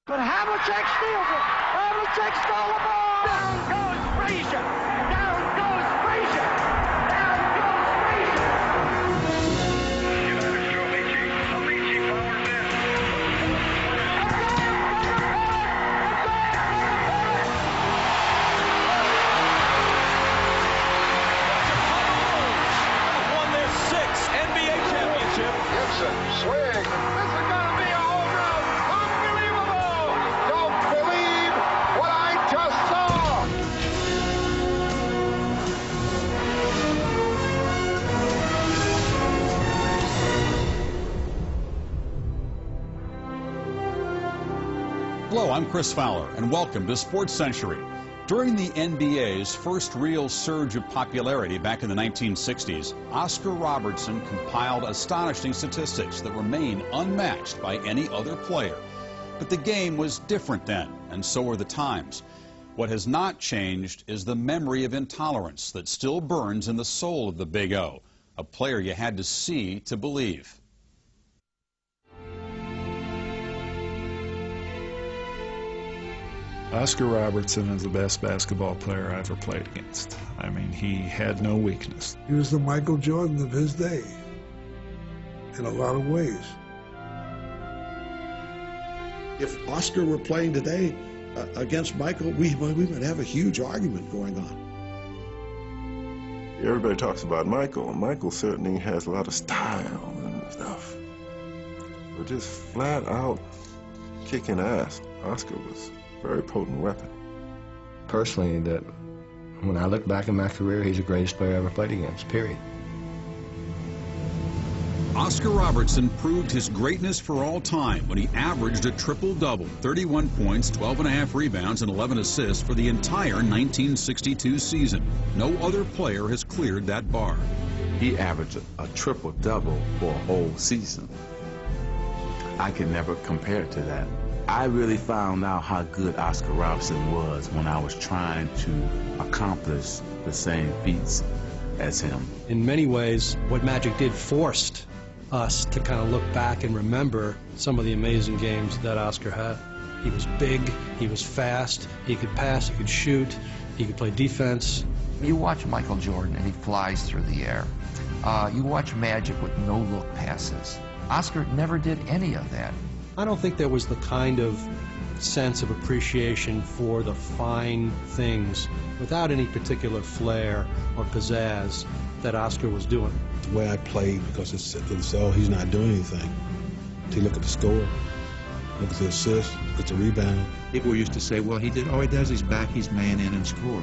But Havlicek steals it. Havlicek stole the ball. Down goes Frazier. Down goes Frazier. Down goes Frazier. Won their 6th NBA championship. Gibson, swing. This is going to be a home run. Unbelievable. Don't believe what I just saw. Hello, I'm Chris Fowler, and welcome to Sports Century. During the NBA's first real surge of popularity back in the 1960s, Oscar Robertson compiled astonishing statistics that remain unmatched by any other player. But the game was different then, and so were the times. What has not changed is the memory of intolerance that still burns in the soul of the Big O, a player you had to see to believe. Oscar Robertson is the best basketball player I ever played against. I mean, he had no weakness. He was the Michael Jordan of his day, in a lot of ways. If Oscar were playing today against Michael, we would have a huge argument going on. Everybody talks about Michael, and Michael certainly has a lot of style and stuff. But just flat out kicking ass, Oscar was a very potent weapon. Personally, that when I look back in my career, he's the greatest player I ever played against, period. Oscar Robertson proved his greatness for all time when he averaged a triple-double, 31 points, 12.5 rebounds, and 11 assists for the entire 1962 season. No other player has cleared that bar. He averaged a triple-double for a whole season. I can never compare to that. I really found out how good Oscar Robertson was when I was trying to accomplish the same feats as him. In many ways, what Magic did forced us to kind of look back and remember some of the amazing games that Oscar had. He was big, he was fast, he could pass, he could shoot, he could play defense. You watch Michael Jordan and he flies through the air. You watch Magic with no-look passes. Oscar never did any of that. I don't think there was the kind of sense of appreciation for the fine things without any particular flair or pizzazz that Oscar was doing. The way I played, because it's oh, he's not doing anything. You look at the score, look at the assist, look at the rebound. People used to say, well, all he does is back his man in and score.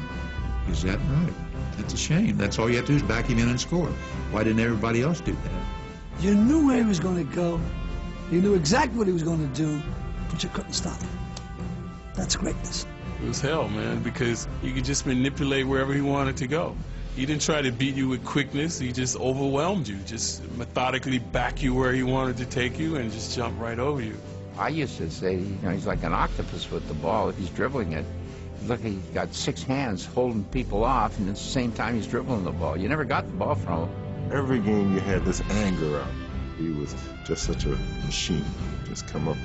Is that right? That's a shame. That's all you have to do is back him in and score. Why didn't everybody else do that? You knew where he was going to go. You knew exactly what he was going to do, but you couldn't stop him. That's greatness. It was hell, man, because he could just manipulate wherever he wanted to go. He didn't try to beat you with quickness. He just overwhelmed you, just methodically back you where he wanted to take you and just jump right over you. I used to say, he's like an octopus with the ball. If he's dribbling it, look, he's got 6 hands holding people off, and at the same time he's dribbling the ball. You never got the ball from him. Every game you had this anger out. He was just such a machine. Just come up,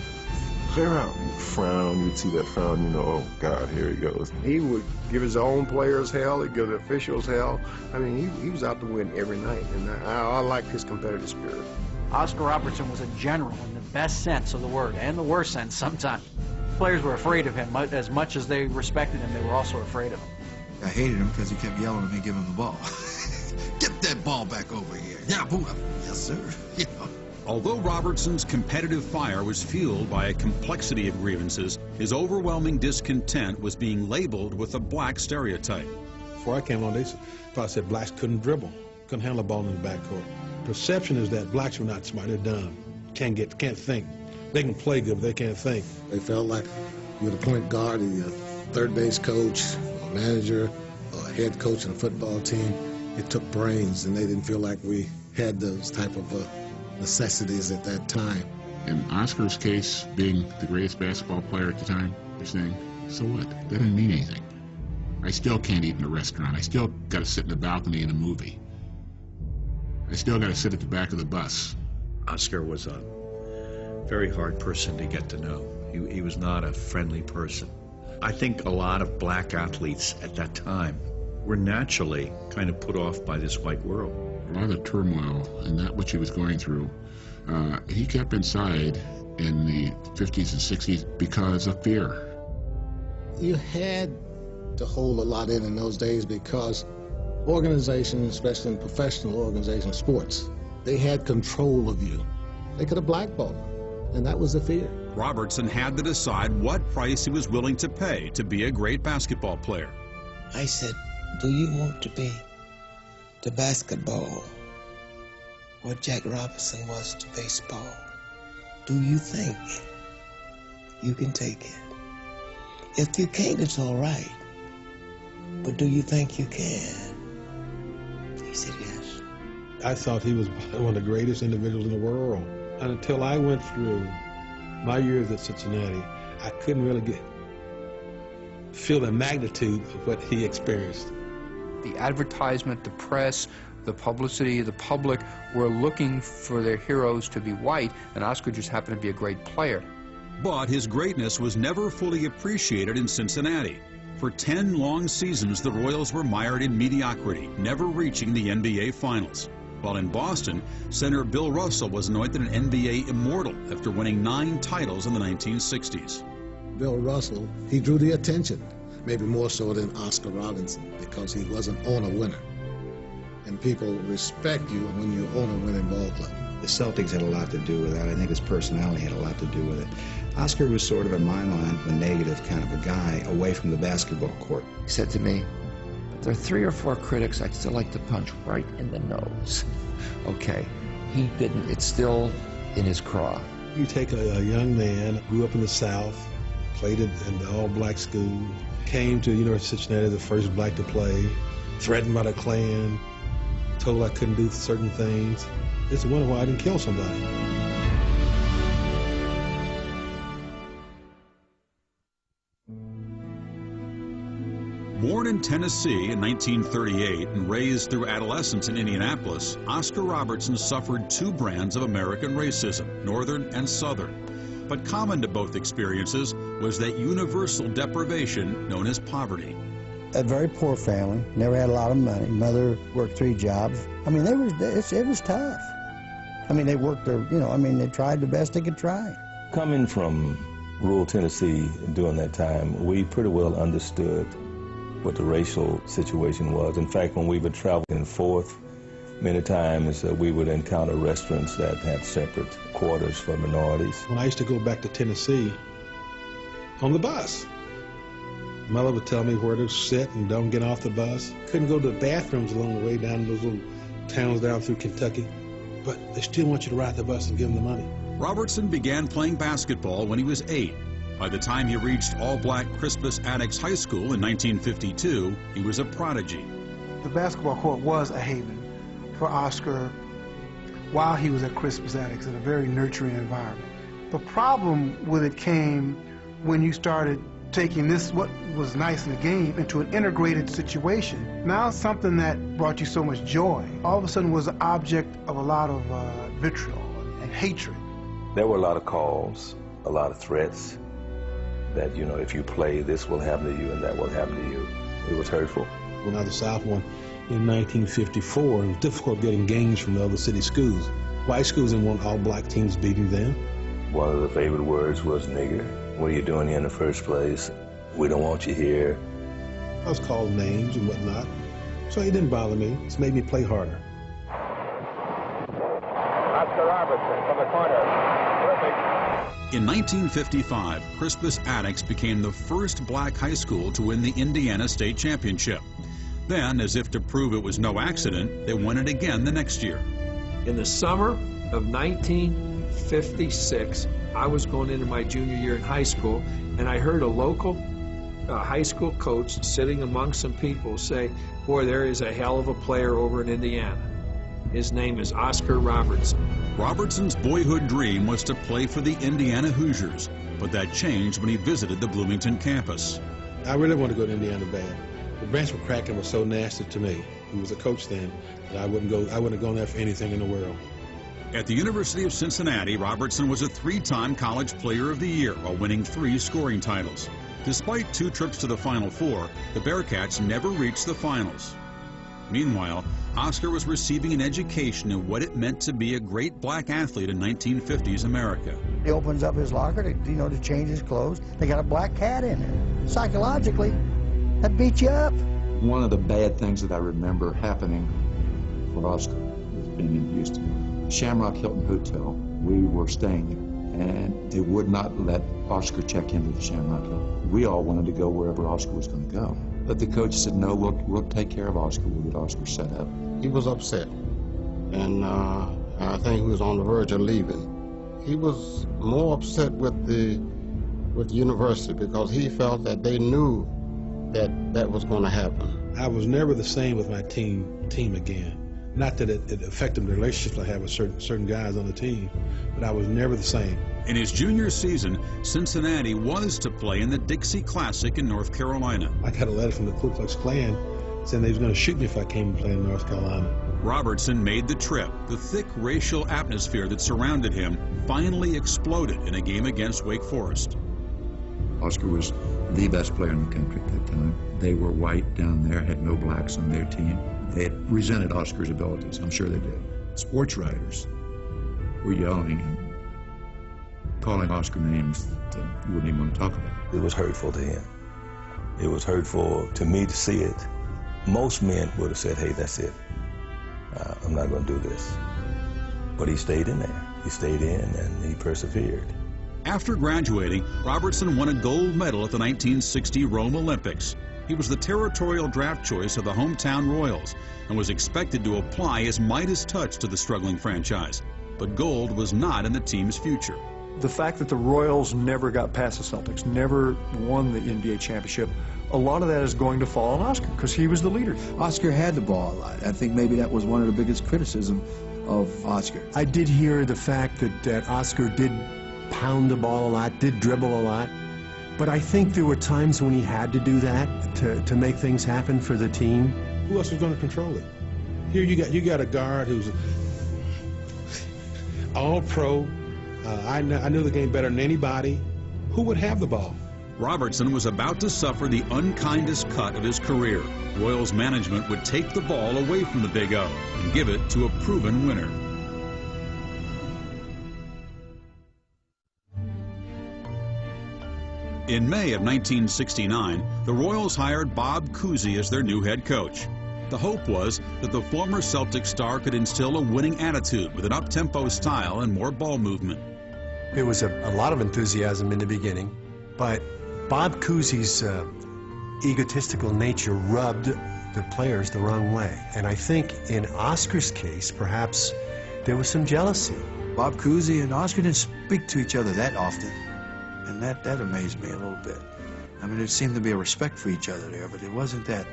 clear out, you frown, you'd see that frown, you know, oh God, here he goes. He would give his own players hell, he'd give the officials hell. I mean, he was out to win every night, and I liked his competitive spirit. Oscar Robertson was a general in the best sense of the word, and the worst sense sometimes. Players were afraid of him. As much as they respected him, they were also afraid of him. I hated him because he kept yelling at me, give him the ball. Get that ball back over here. Yeah, boom. Yes, sir. Yeah. Although Robertson's competitive fire was fueled by a complexity of grievances, his overwhelming discontent was being labeled with a black stereotype. Before I came on, they thought said blacks couldn't dribble, couldn't handle the ball in the backcourt. Perception is that blacks were not smart, they're dumb, can't think. They can play good, but they can't think. They felt like you were the point guard, the third base coach, a manager, a head coach of a football team. It took brains, and they didn't feel like we had those type of necessities at that time. In Oscar's case, being the greatest basketball player at the time, you're saying, so what? That didn't mean anything. I still can't eat in a restaurant. I still got to sit in the balcony in a movie. I still got to sit at the back of the bus. Oscar was a very hard person to get to know. He was not a friendly person. I think a lot of black athletes at that time were naturally kind of put off by this white world. A lot of the turmoil and that which he was going through, he kept inside in the 50s and 60s because of fear. You had to hold a lot in those days because organizations, especially in professional organizations, sports, they had control of you. They could have blackballed you, and that was the fear. Robertson had to decide what price he was willing to pay to be a great basketball player. I said, do you want to be to basketball what Jack Robinson was to baseball? Do you think you can take it? If you can't, it's all right. But do you think you can? He said yes. I thought he was one of the greatest individuals in the world. And until I went through my years at Cincinnati, I couldn't really feel the magnitude of what he experienced. The advertisement, the press, the publicity, the public were looking for their heroes to be white, and Oscar just happened to be a great player. But his greatness was never fully appreciated in Cincinnati. For 10 long seasons, the Royals were mired in mediocrity, never reaching the NBA Finals. While in Boston, center Bill Russell was anointed an NBA immortal after winning 9 titles in the 1960s. Bill Russell, he drew the attention, maybe more so than Oscar Robertson, because he was an owner winner. And people respect you when you own a winning ball club. The Celtics had a lot to do with that. I think his personality had a lot to do with it. Oscar was sort of, in my mind, a negative kind of a guy away from the basketball court. He said to me, there are 3 or 4 critics I'd still like to punch right in the nose. Okay, he didn't, it's still in his craw. You take a young man, grew up in the South, played in the all-black school, came to University of Cincinnati, the first black to play, threatened by the Klan, told I couldn't do certain things. It's a wonder why I didn't kill somebody. Born in Tennessee in 1938 and raised through adolescence in Indianapolis, Oscar Robertson suffered 2 brands of American racism, Northern and Southern. But common to both experiences was that universal deprivation known as poverty. A very poor family, never had a lot of money. Mother worked 3 jobs. I mean, it was tough. I mean, they worked their, they tried the best they could try. Coming from rural Tennessee during that time, we pretty well understood what the racial situation was. In fact, when we would travel in Fourth, many times we would encounter restaurants that had separate quarters for minorities. When I used to go back to Tennessee on the bus, Mother would tell me where to sit and don't get off the bus. Couldn't go to the bathrooms along the way down in those little towns down through Kentucky, but they still want you to ride the bus and give them the money. Robertson began playing basketball when he was 8. By the time he reached all-black Crispus Attucks High School in 1952, he was a prodigy. The basketball court was a haven for Oscar while he was at Crispus Attucks in a very nurturing environment. The problem with it came when you started taking this, what was nice in the game, into an integrated situation. Now something that brought you so much joy, all of a sudden was an object of a lot of vitriol and hatred. There were a lot of calls, a lot of threats that, if you play, this will happen to you and that will happen to you. It was hurtful. When I was a sophomore in 1954, it was difficult getting games from the other city schools. White schools didn't want all black teams beating them. One of the favorite words was nigger. What are you doing here in the first place? We don't want you here. I was called names and whatnot, so it didn't bother me. It's made me play harder. Oscar Robertson from the corner. In 1955, Crispus Attucks became the first black high school to win the Indiana State Championship. Then, as if to prove it was no accident, they won it again the next year. In the summer of 1956, I was going into my junior year in high school, and I heard a local high school coach sitting among some people say, boy, there is a hell of a player over in Indiana. His name is Oscar Robertson. Robertson's boyhood dream was to play for the Indiana Hoosiers, but that changed when he visited the Bloomington campus. I really wanted to go to Indiana bad. But Branch McCracken was so nasty to me. He was a coach then, that I wouldn't have gone there for anything in the world. At the University of Cincinnati, Robertson was a 3-time College Player of the Year while winning 3 scoring titles. Despite 2 trips to the Final Four, the Bearcats never reached the finals. Meanwhile, Oscar was receiving an education in what it meant to be a great black athlete in 1950s America. He opens up his locker to change his clothes. They got a black cat in there. Psychologically, that beats you up. One of the bad things that I remember happening for Oscar was being in Houston. Shamrock Hilton Hotel, we were staying there, and they would not let Oscar check into the Shamrock Hilton. We all wanted to go wherever Oscar was going to go. But the coach said, no, we'll take care of Oscar. We'll get Oscar set up. He was upset, and I think he was on the verge of leaving. He was more upset with the university because he felt that they knew that was going to happen. I was never the same with my team again. Not that it affected the relationships I had with certain guys on the team, but I was never the same. In his junior season, Cincinnati was to play in the Dixie Classic in North Carolina. I got a letter from the Ku Klux Klan saying they was going to shoot me if I came and played in North Carolina. Robertson made the trip. The thick racial atmosphere that surrounded him finally exploded in a game against Wake Forest. Oscar was the best player in the country at that time. They were white down there, had no blacks on their team. They had resented Oscar's abilities. I'm sure they did. Sports writers were yelling and calling Oscar names that you wouldn't even want to talk about. It was hurtful to him. It was hurtful to me to see it. Most men would have said, hey, that's it. I'm not going to do this. But he stayed in there. He stayed in and he persevered. After graduating, Robertson won a gold medal at the 1960 Rome Olympics. He was the territorial draft choice of the hometown Royals and was expected to apply his Midas touch to the struggling franchise. But gold was not in the team's future. The fact that the Royals never got past the Celtics, never won the NBA championship, a lot of that is going to fall on Oscar because he was the leader. Oscar had the ball a lot. I think maybe that was one of the biggest criticism of Oscar. I did hear the fact that Oscar did pound the ball a lot, did dribble a lot. But I think there were times when he had to do that to make things happen for the team. Who else was going to control it? Here you got a guard who's all pro. I knew the game better than anybody. Who would have the ball? Robertson was about to suffer the unkindest cut of his career. Royals management would take the ball away from the Big O and give it to a proven winner. In May of 1969, the Royals hired Bob Cousy as their new head coach. The hope was that the former Celtic star could instill a winning attitude with an up-tempo style and more ball movement. There was a lot of enthusiasm in the beginning, but Bob Cousy's egotistical nature rubbed the players the wrong way. And I think in Oscar's case, perhaps there was some jealousy. Bob Cousy and Oscar didn't speak to each other that often. And that amazed me a little bit. I mean, there seemed to be a respect for each other there, but it wasn't that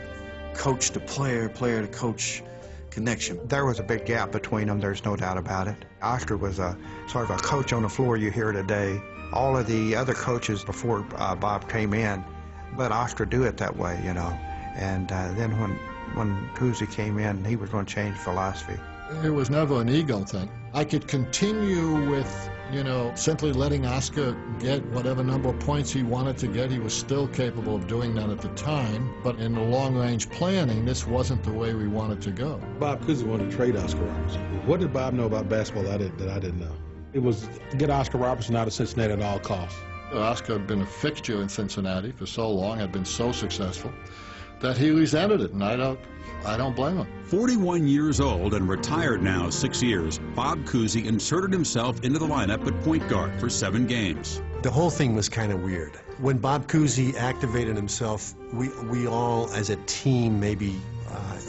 coach to player, player to coach connection. There was a big gap between them, there's no doubt about it. Oscar was a sort of a coach on the floor you hear today. All of the other coaches before Bob came in let Oscar do it that way, you know. And then when Cousy came in, he was going to change philosophy. It was never an ego thing. I could continue with, you know, simply letting Oscar get whatever number of points he wanted to get. He was still capable of doing that at the time. But in the long-range planning, this wasn't the way we wanted to go. Bob Cousy wanted to trade Oscar Robertson. What did Bob know about basketball that I didn't know? It was to get Oscar Robertson out of Cincinnati at all costs. Oscar had been a fixture in Cincinnati for so long, had been so successful, that he resented it, and I don't blame him. 41 years old and retired now 6 years, Bob Cousy inserted himself into the lineup at point guard for 7 games. The whole thing was kind of weird. When Bob Cousy activated himself, we all as a team maybe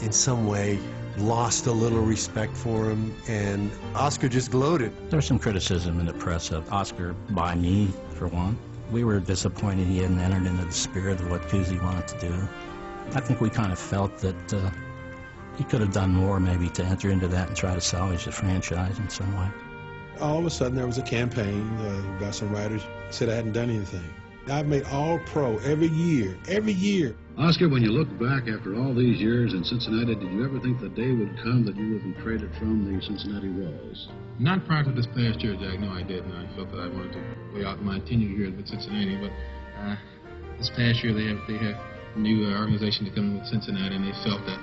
in some way lost a little respect for him, and Oscar just gloated. There was some criticism in the press of Oscar by me, for one. We were disappointed he hadn't entered into the spirit of what Cousy wanted to do. I think we kind of felt that he could have done more maybe to enter into that and try to salvage the franchise in some way. All of a sudden there was a campaign by some writers said I hadn't done anything. I've made All-Pro every year. Oscar, when you look back after all these years in Cincinnati, did you ever think the day would come that you would be traded from the Cincinnati Royals? Not prior to this past year, Jack. No, I didn't. I felt that I wanted to play out my tenure here with Cincinnati, but this past year they have a new organization to come with Cincinnati, and they felt that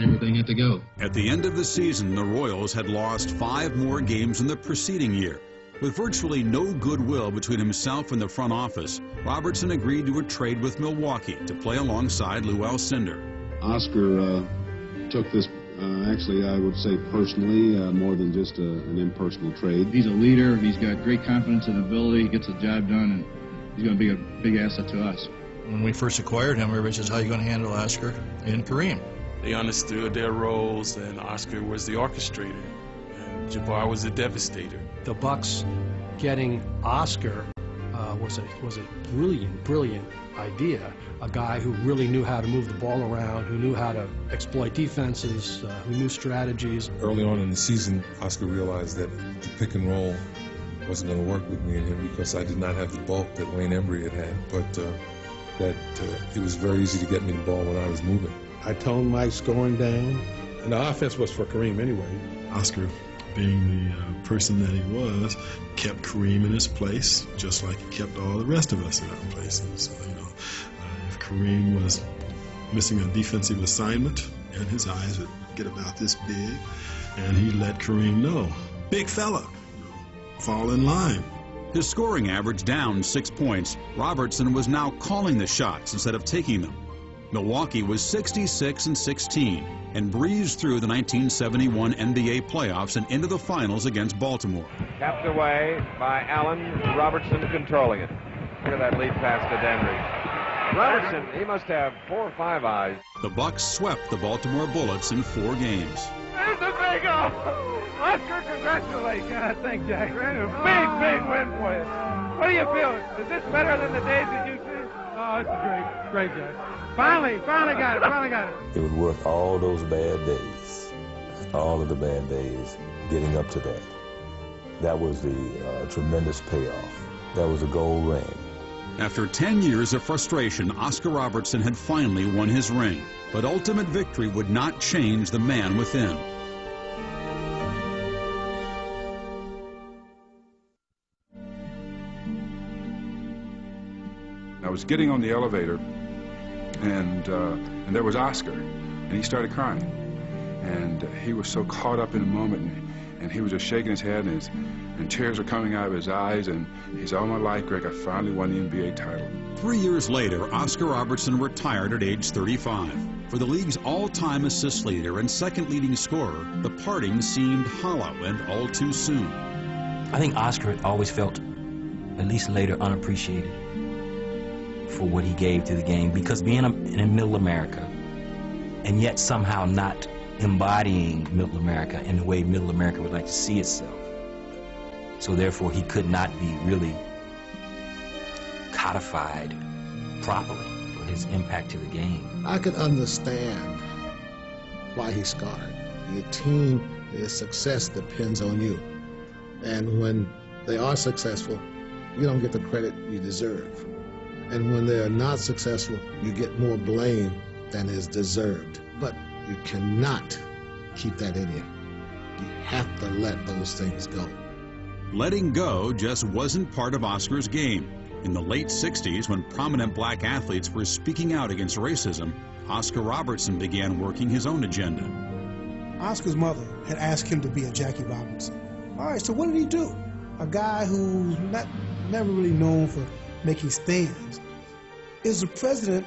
everything had to go. At the end of the season, the Royals had lost 5 more games than the preceding year. With virtually no goodwill between himself and the front office, Robertson agreed to a trade with Milwaukee to play alongside Lou Alcindor. Oscar took this, actually, I would say personally, more than just an impersonal trade. He's a leader. He's got great confidence and ability. He gets the job done, and he's going to be a big asset to us. When we first acquired him, everybody says, how are you going to handle Oscar and Kareem? They understood their roles, and Oscar was the orchestrator, and Jabbar was the devastator. The Bucks getting Oscar was a brilliant idea. A guy who really knew how to move the ball around, who knew how to exploit defenses, who knew strategies. Early on in the season, Oscar realized that the pick and roll wasn't going to work with me and him because I did not have the bulk that Wayne Embry had, but that it was very easy to get me the ball when I was moving. I toned my scoring down, and the offense was for Kareem anyway. Oscar, being the person that he was, kept Kareem in his place, just like he kept all the rest of us in our places. So, if Kareem was missing a defensive assignment, and his eyes would get about this big, and he let Kareem know, big fella, fall in line. His scoring average down 6 points. Robertson was now calling the shots instead of taking them. Milwaukee was 66-16 and breezed through the 1971 NBA playoffs and into the finals against Baltimore. Tapped away by Allen, Robertson controlling it. Look at that lead pass to Denry. Robertson, he must have 4 or 5 eyes. The Bucks swept the Baltimore Bullets in 4 games. There's a big Oscar, congratulations. Thank Jack. Big win for you. What do you feel? Is this better than the days that you see? Oh, it's great, Jack. Finally got it. It was worth all those bad days, all of the bad days, getting up to that. That was the tremendous payoff. That was a gold ring. After 10 years of frustration, Oscar Robertson had finally won his ring. But ultimate victory would not change the man within. I was getting on the elevator, and there was Oscar, and he started crying. And he was so caught up in the moment, and he was just shaking his head, and tears were coming out of his eyes, and he said, all my life, Greg, I finally won the NBA title. 3 years later, Oscar Robertson retired at age 35. For the league's all-time assist leader and second leading scorer, the parting seemed hollow and all too soon. I think Oscar always felt, at least later, unappreciated for what he gave to the game, because being in Middle America and yet somehow not embodying Middle America in the way Middle America would like to see itself. So therefore he could not be really codified properly for his impact to the game. I could understand why he's scarred. Your team, their success depends on you. And when they are successful, you don't get the credit you deserve. And when they are not successful, you get more blame than is deserved. But you cannot keep that in you. You have to let those things go. Letting go just wasn't part of Oscar's game. In the late 60s, when prominent black athletes were speaking out against racism, Oscar Robertson began working his own agenda. Oscar's mother had asked him to be a Jackie Robinson. All right, so what did he do? A guy who's never really known for making stands is the president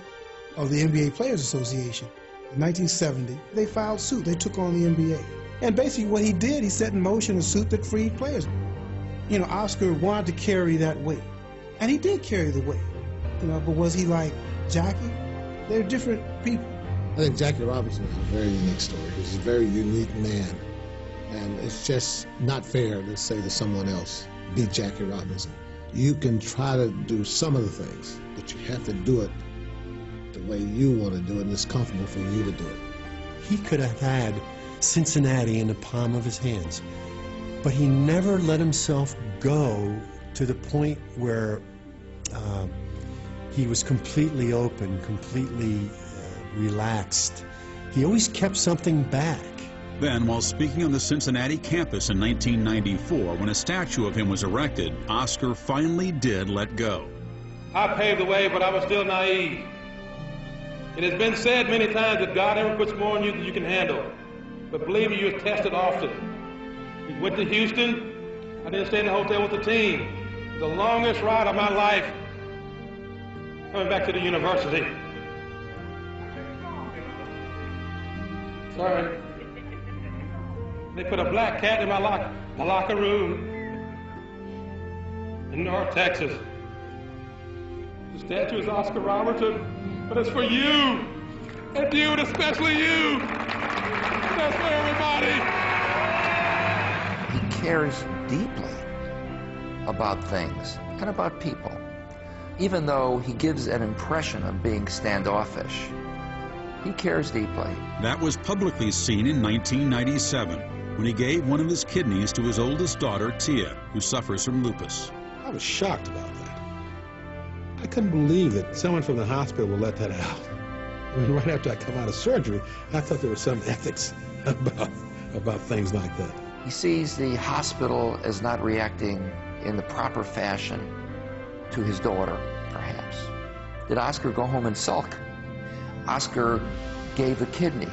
of the NBA Players Association. In 1970, they filed suit. They took on the NBA. And basically what he did, he set in motion a suit that freed players. You know, Oscar wanted to carry that weight. And he did carry the weight. You know, but was he like Jackie? They're different people. I think Jackie Robinson is a very unique story. He's a very unique man. And it's just not fair to say to someone else, be Jackie Robinson. You can try to do some of the things, but you have to do it the way you want to do it, and it's comfortable for you to do it. He could have had Cincinnati in the palm of his hands, but he never let himself go to the point where He was completely open, completely relaxed. He always kept something back. Then, while speaking on the Cincinnati campus in 1994, when a statue of him was erected, Oscar finally did let go. I paved the way, but I was still naive. It has been said many times that God never puts more on you than you can handle. But believe me, you're tested often. We went to Houston. I didn't stay in the hotel with the team. The longest ride of my life coming back to the university. Sorry. They put a black cat in my locker room in North Texas. The statue is Oscar Robertson, but it's for you, and you, and especially you. That's for everybody. He cares deeply about things and about people, even though he gives an impression of being standoffish. He cares deeply. That was publicly seen in 1997, when he gave one of his kidneys to his oldest daughter, Tia, who suffers from lupus. I was shocked about that. I couldn't believe that someone from the hospital would let that out. I mean, right after I come out of surgery, I thought there was some ethics about things like that. He sees the hospital as not reacting in the proper fashion to his daughter, perhaps. Did Oscar go home and sulk? Oscar gave a kidney.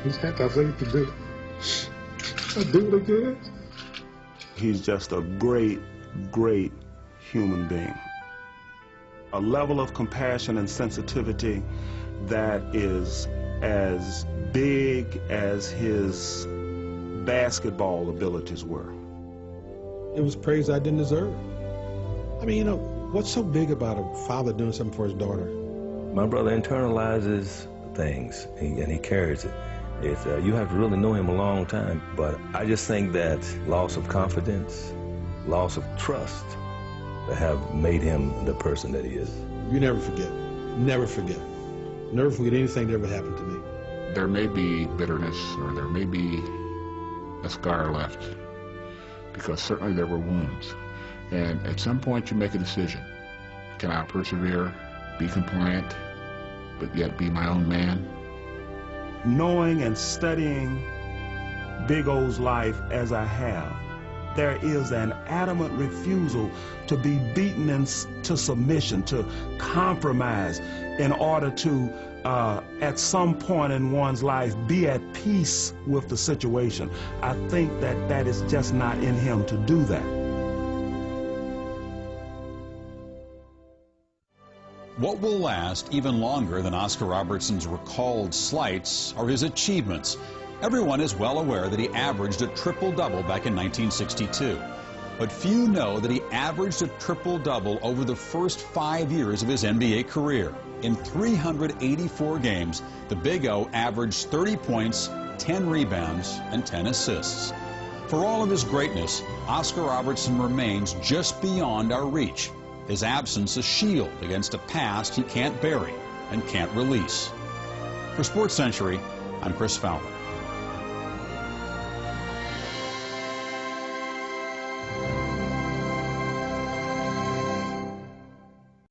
He's had nothing to do. I do it again. He's just a great, great human being. A level of compassion and sensitivity that is as big as his basketball abilities were. It was praise I didn't deserve. I mean, you know, what's so big about a father doing something for his daughter? My brother internalizes things, and he carries it. You have to really know him a long time, but I just think that loss of confidence, loss of trust, have made him the person that he is. You never forget. Never forget. Never forget anything that ever happened to me. There may be bitterness, or there may be a scar left, because certainly there were wounds. And at some point you make a decision. Can I persevere, be compliant, but yet be my own man? Knowing and studying Big O's life as I have, there is an adamant refusal to be beaten into submission, to compromise in order to, at some point in one's life, be at peace with the situation. I think that that is just not in him to do that. What will last even longer than Oscar Robertson's recalled slights are his achievements. Everyone is well aware that he averaged a triple-double back in 1962. But few know that he averaged a triple-double over the first 5 years of his NBA career. In 384 games, the Big O averaged 30 points, 10 rebounds, and 10 assists. For all of his greatness, Oscar Robertson remains just beyond our reach. His absence a shield against a past he can't bury and can't release. For Sports Century, I'm Chris Fowler.